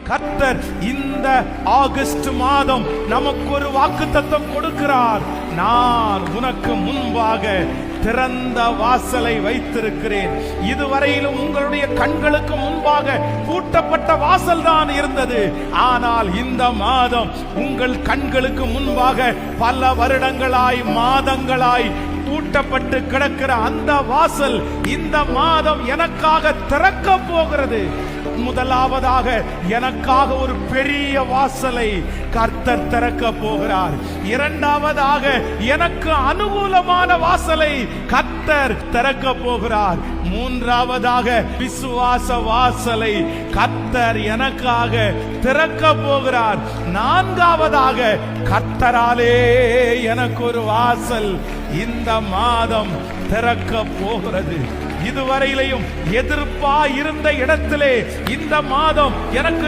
கர்த்தர் இந்த ஆகஸ்ட் மாதம் நமக்கு ஒரு வாக்குத்தத்தம் கொடுக்கிறார். நான் உனக்கு முன்பாக திறந்த வாசலை வைத்திருக்கிறேன். இதுவரையிலும் உங்களுடைய கண்களுக்கு முன்பாக பூட்டப்பட்ட வாசல் தான் இருந்தது. ஆனால் இந்த மாதம் உங்கள் கண்களுக்கு முன்பாக பல வருடங்களாய் மாதங்களாய் பூட்டப்பட்டு கிடக்கிற அந்த வாசல் இந்த மாதம் எனக்காக திறக்க போகிறது. முதலாவதாக எனக்காக ஒரு பெரிய வாசலை கர்த்தர் திறக்க போகிறார். இரண்டாவதாக எனக்கு அனுகூலமான வாசலை கர்த்தர் திறக்க போகிறார். மூன்றாவதாக விசுவாச வாசலை கர்த்தர் எனக்காக திறக்க போகிறார். நான்காவதாக கர்த்தராலே எனக்கு ஒரு வாசல் இந்த மாதம் திறக்க போகிறது. இதுவரையிலையும் எதிர்ப்பா இருந்த இடத்திலே இந்த மாதம் எனக்கு